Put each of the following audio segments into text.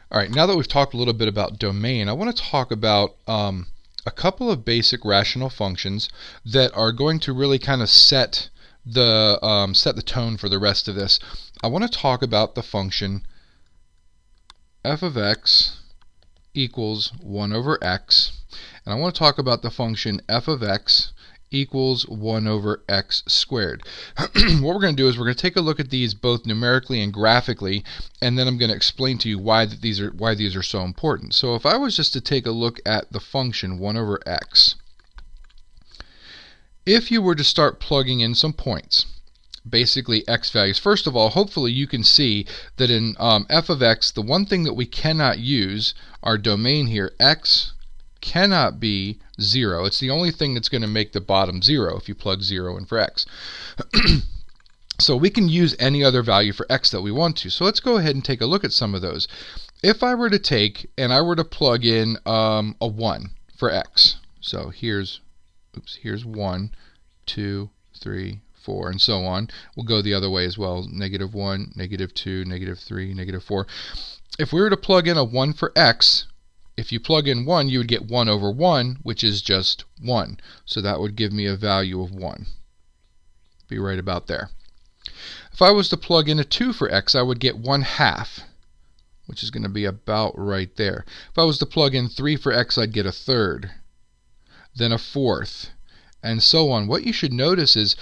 All right, now that we've talked a little bit about domain, I want to talk about a couple of basic rational functions that are going to really kind of set the tone for the rest of this. I want to talk about the function f of x equals 1 over x, and I want to talk about the function f of x equals 1 over x squared. What we're going to do is we're going to take a look at these both numerically and graphically, and then I'm going to explain to you why these are so important. So if I was just to take a look at the function 1 over x, if you were to start plugging in some points, basically x values, first of all, hopefully you can see that in f of x, the one thing that we cannot use, our domain here, x cannot be 0. It's the only thing that's going to make the bottom 0 if you plug 0 in for x. So we can use any other value for x that we want to. So let's go ahead and take a look at some of those. If I were to take and I were to plug in a 1 for x, so here's 1, 2, 3, 4, and so on. We'll go the other way as well. -1, -2, -3, -4. If we were to plug in a 1 for x, if you plug in 1, you would get 1 over 1, which is just 1. So that would give me a value of 1. Be right about there. If I was to plug in a 2 for x, I would get 1/2, which is going to be about right there. If I was to plug in 3 for x, I'd get a 1/3, then a 1/4, and so on. What you should notice is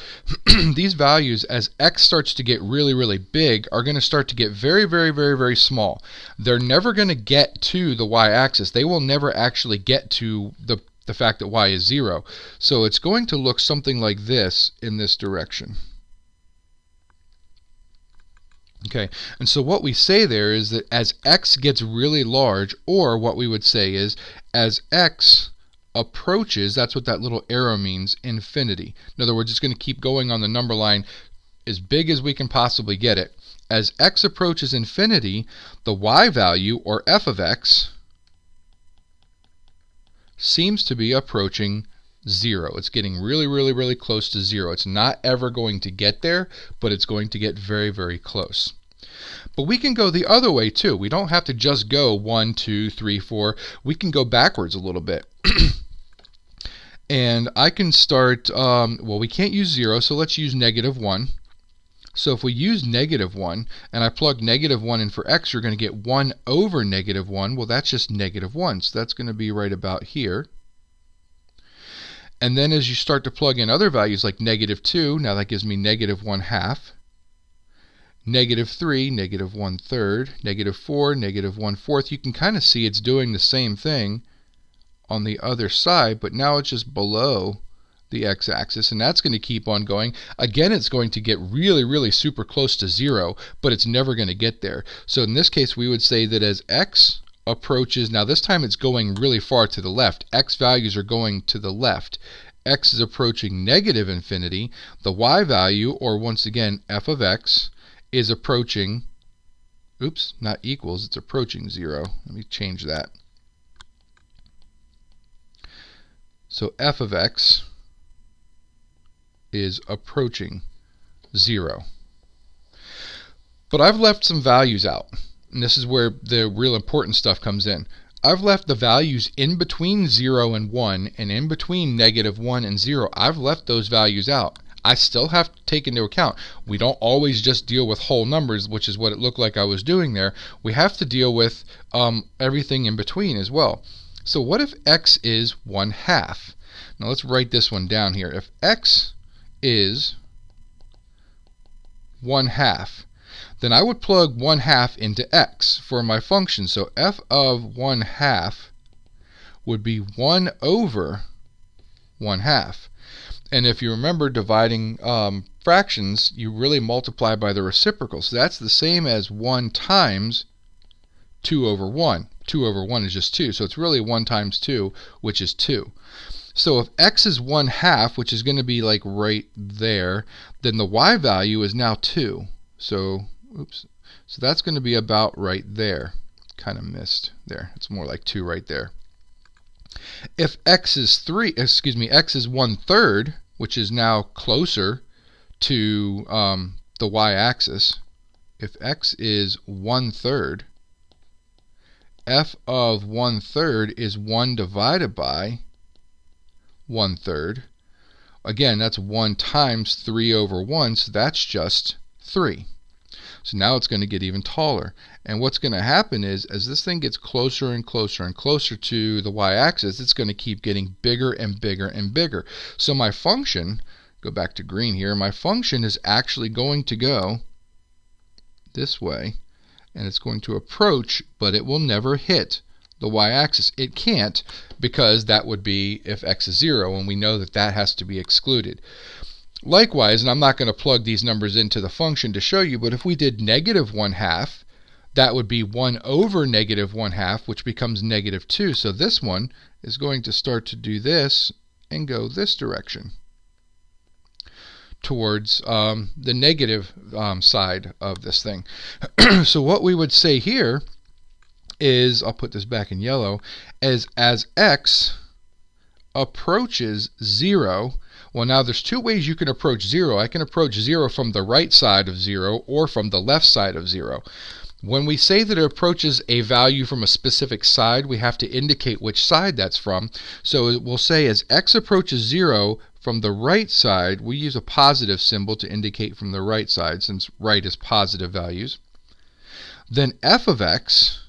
these values, as x starts to get really, really big, are going to start to get very, very, very, very small. They're never going to get to the y-axis. They will never actually get to the fact that y is 0. So it's going to look something like this in this direction. Okay, and so what we say there is that as x gets really large, or what we would say is as x approaches, that's what that little arrow means, infinity. In other words, it's going to keep going on the number line as big as we can possibly get it. As x approaches infinity, the y value, or f of x, seems to be approaching 0. It's getting really, really, really close to 0. It's not ever going to get there, but it's going to get very, very close. But we can go the other way too. We don't have to just go 1, 2, 3, 4. We can go backwards a little bit. And I can start, well, we can't use 0, so let's use -1. So if we use -1, and I plug -1 in for x, you're going to get 1 over -1. Well, that's just -1, so that's going to be right about here. And then as you start to plug in other values like -2, now that gives me -1/2. -3, -1/3, -4, -1/4. You can kind of see it's doing the same thing on the other side, but now it's just below the x-axis, and that's going to keep on going. Again, it's going to get really, really super close to 0, but it's never going to get there. So in this case, we would say that as x approaches, now this time it's going really far to the left. X values are going to the left. X is approaching negative infinity. The y value, or once again, f of x, is approaching, oops, not equals, it's approaching 0. Let me change that. So f of x is approaching 0. But I've left some values out, and this is where the real important stuff comes in. I've left the values in between 0 and 1, and in between -1 and 0. I've left those values out. I still have to take into account, we don't always just deal with whole numbers, which is what it looked like I was doing there. We have to deal with everything in between as well. So what if x is 1/2? Now let's write this one down here. If x is 1/2, then I would plug 1/2 into x for my function. So f of 1/2 would be 1 over 1/2. And if you remember dividing fractions, you really multiply by the reciprocal. So that's the same as 1 times 2 over 1. 2 over 1 is just 2. So it's really 1 times 2, which is 2. So if x is 1/2, which is going to be like right there, then the y value is now 2. So, oops. So that's going to be about right there. Kind of missed there. It's more like 2 right there. If x is 1/3, which is now closer to the y-axis, if x is 1/3, f of 1/3 is 1 divided by 1/3. Again, that's 1 times 3 over 1, so that's just 3. So now it's going to get even taller. And what's going to happen is, as this thing gets closer and closer and closer to the y-axis, it's going to keep getting bigger and bigger and bigger. So my function, go back to green here, my function is actually going to go this way, and it's going to approach, but it will never hit the y-axis. It can't, because that would be if x is 0, and we know that that has to be excluded. Likewise, and I'm not going to plug these numbers into the function to show you, but if we did -1/2, that would be 1 over -1/2, which becomes -2. So this one is going to start to do this and go this direction towards the negative side of this thing. So what we would say here is, I'll put this back in yellow, as x approaches 0. Well, now there's two ways you can approach 0. I can approach 0 from the right side of 0 or from the left side of 0. When we say that it approaches a value from a specific side, we have to indicate which side that's from. So we'll say as x approaches 0 from the right side, we use a positive symbol to indicate from the right side, since right is positive values. Then f of x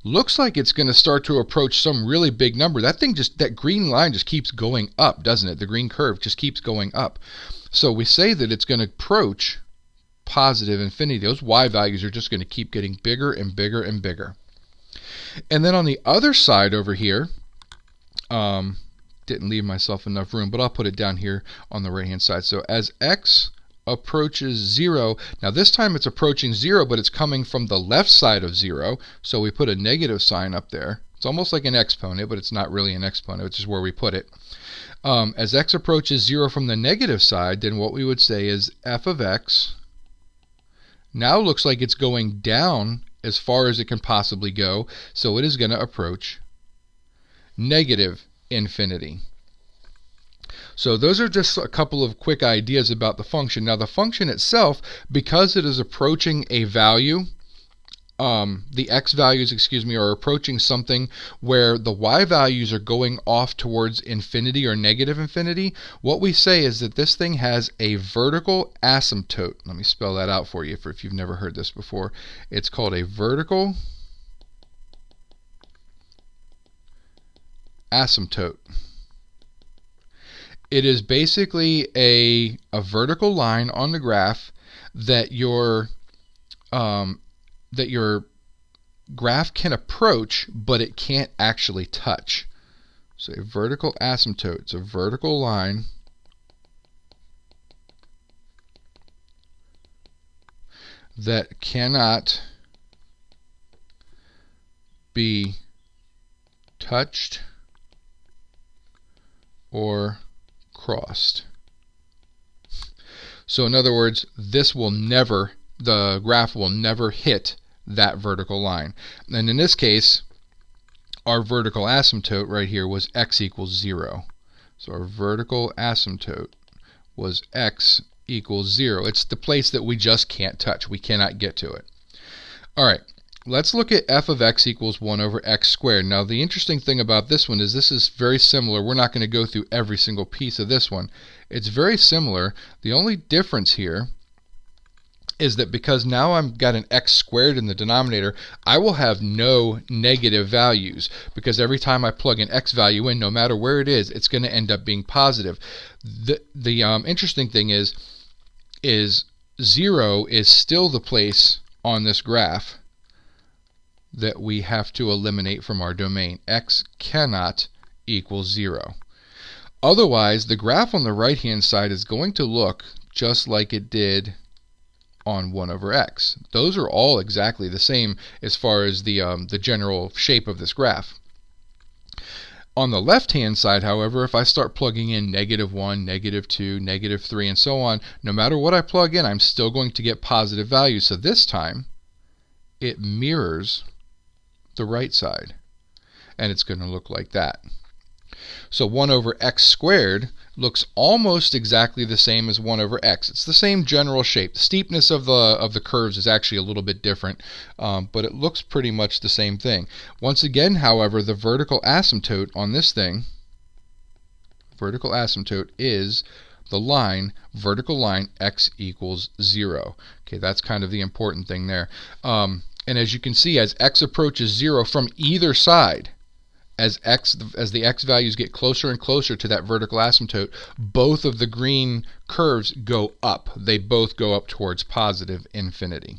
looks like it's going to start to approach some really big number. That green line just keeps going up, doesn't it? The green curve just keeps going up. So we say that it's going to approach positive infinity. Those y values are just going to keep getting bigger and bigger and bigger. And then on the other side over here, didn't leave myself enough room, but I'll put it down here on the right hand side. So as x approaches 0. Now this time it's approaching 0, but it's coming from the left side of 0, so we put a negative sign up there. It's almost like an exponent, but it's not really an exponent, it's just where we put it. As x approaches 0 from the negative side, then what we would say is f of x now looks like it's going down as far as it can possibly go, so it is going to approach negative infinity. So those are just a couple of quick ideas about the function. Now the function itself, because it is approaching a value, the x values, are approaching something where the y values are going off towards infinity or negative infinity, what we say is that this thing has a vertical asymptote. Let me spell that out for you if you've never heard this before. It's called a vertical asymptote. It is basically a vertical line on the graph that your graph can approach, but it can't actually touch. So a vertical asymptote, it's a vertical line that cannot be touched or crossed. So in other words, the graph will never hit that vertical line. And in this case, our vertical asymptote right here was x equals 0. So our vertical asymptote was x equals 0. It's the place that we just can't touch. We cannot get to it. All right. Let's look at f of x equals 1 over x squared. Now the interesting thing about this one is this is very similar. We're not going to go through every single piece of this one. It's very similar. The only difference here is that because now I've got an x squared in the denominator, I will have no negative values, because every time I plug an x value in, no matter where it is, it's going to end up being positive. The interesting thing is 0 is still the place on this graph that we have to eliminate from our domain. X cannot equal 0. Otherwise, the graph on the right hand side is going to look just like it did on 1 over x. Those are all exactly the same as far as the general shape of this graph. On the left hand side, however, if I start plugging in -1, -2, -3, and so on, no matter what I plug in, I'm still going to get positive values. So this time it mirrors the right side, and it's going to look like that. So 1 over x squared looks almost exactly the same as 1 over x. It's the same general shape. The steepness of the curves is actually a little bit different, but it looks pretty much the same thing. Once again, however, the vertical asymptote on this thing, vertical asymptote is the line, vertical line, x equals 0. Okay, that's kind of the important thing there. And as you can see, as x approaches 0 from either side, as the x values get closer and closer to that vertical asymptote, both of the green curves go up. They both go up towards positive infinity.